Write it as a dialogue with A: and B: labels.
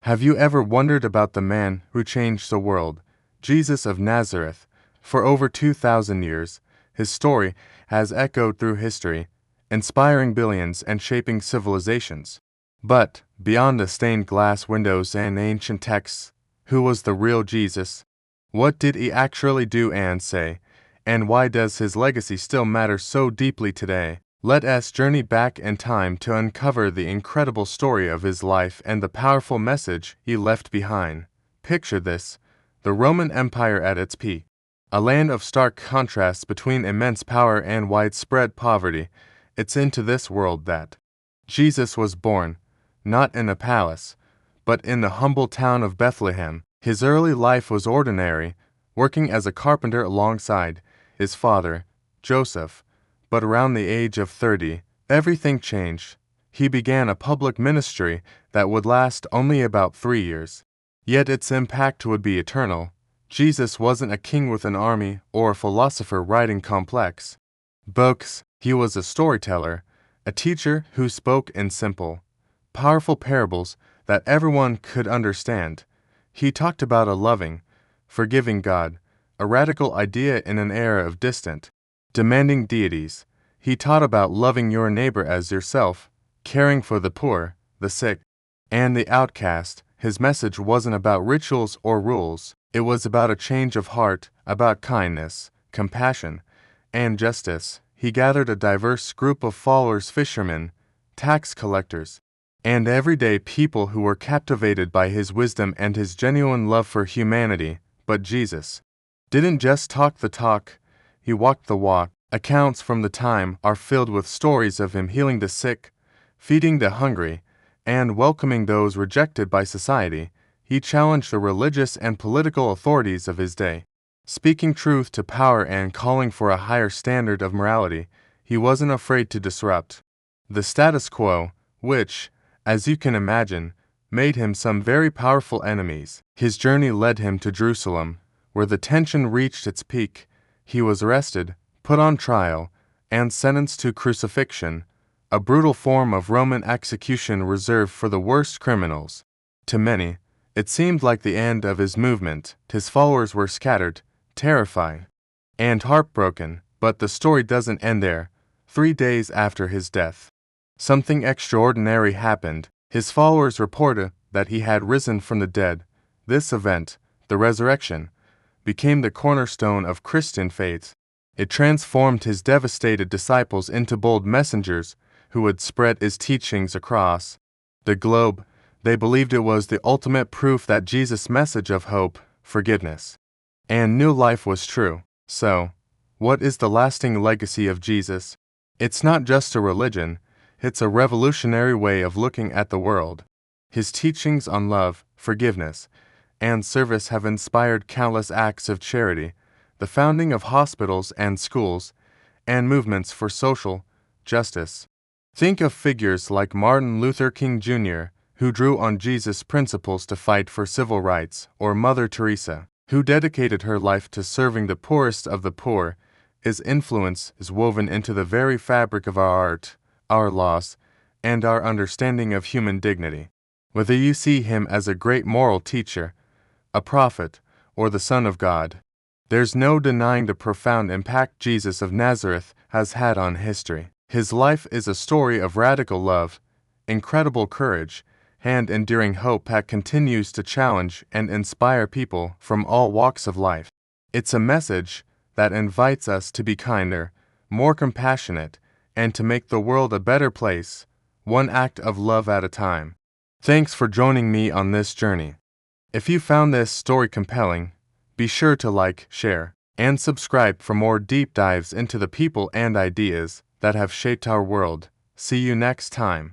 A: Have you ever wondered about the man who changed the world, Jesus of Nazareth? For over 2,000 years, his story has echoed through history, inspiring billions and shaping civilizations. But, beyond the stained glass windows and ancient texts, who was the real Jesus? What did he actually do and say? And why does his legacy still matter so deeply today? Let us journey back in time to uncover the incredible story of his life and the powerful message he left behind. Picture this: the Roman Empire at its peak, a land of stark contrasts between immense power and widespread poverty. It's into this world that Jesus was born, not in a palace, but in the humble town of Bethlehem. His early life was ordinary, working as a carpenter alongside his father, Joseph. But around the age of 30, everything changed. He began a public ministry that would last only about 3 years. Yet its impact would be eternal. Jesus wasn't a king with an army or a philosopher writing complex books. He was a storyteller, a teacher who spoke in simple, powerful parables that everyone could understand. He talked about a loving, forgiving God, a radical idea in an era of distant, demanding deities. He taught about loving your neighbor as yourself, caring for the poor, the sick, and the outcast. His message wasn't about rituals or rules. It was about a change of heart, about kindness, compassion, and justice. He gathered a diverse group of followers: fishermen, tax collectors, and everyday people who were captivated by his wisdom and his genuine love for humanity. But Jesus didn't just talk the talk, he walked the walk. Accounts from the time are filled with stories of him healing the sick, feeding the hungry, and welcoming those rejected by society. He challenged the religious and political authorities of his day, speaking truth to power and calling for a higher standard of morality. He wasn't afraid to disrupt the status quo, which, as you can imagine, made him some very powerful enemies. His journey led him to Jerusalem, where the tension reached its peak. He was arrested, put on trial, and sentenced to crucifixion, a brutal form of Roman execution reserved for the worst criminals. To many, it seemed like the end of his movement. His followers were scattered, terrified, and heartbroken. But the story doesn't end there. 3 days after his death, something extraordinary happened. His followers reported that he had risen from the dead. This event, the resurrection, became the cornerstone of Christian faith. It transformed his devastated disciples into bold messengers who would spread his teachings across the globe. They believed it was the ultimate proof that Jesus' message of hope, forgiveness, and new life was true. So, what is the lasting legacy of Jesus? It's not just a religion, it's a revolutionary way of looking at the world. His teachings on love, forgiveness, and service have inspired countless acts of charity, the founding of hospitals and schools, and movements for social justice. Think of figures like Martin Luther King Jr., who drew on Jesus' principles to fight for civil rights, or Mother Teresa, who dedicated her life to serving the poorest of the poor. His influence is woven into the very fabric of our art, our laws, and our understanding of human dignity. Whether you see him as a great moral teacher, a prophet, or the Son of God, there's no denying the profound impact Jesus of Nazareth has had on history. His life is a story of radical love, incredible courage, and enduring hope that continues to challenge and inspire people from all walks of life. It's a message that invites us to be kinder, more compassionate, and to make the world a better place, one act of love at a time. Thanks for joining me on this journey. If you found this story compelling, be sure to like, share, and subscribe for more deep dives into the people and ideas that have shaped our world. See you next time.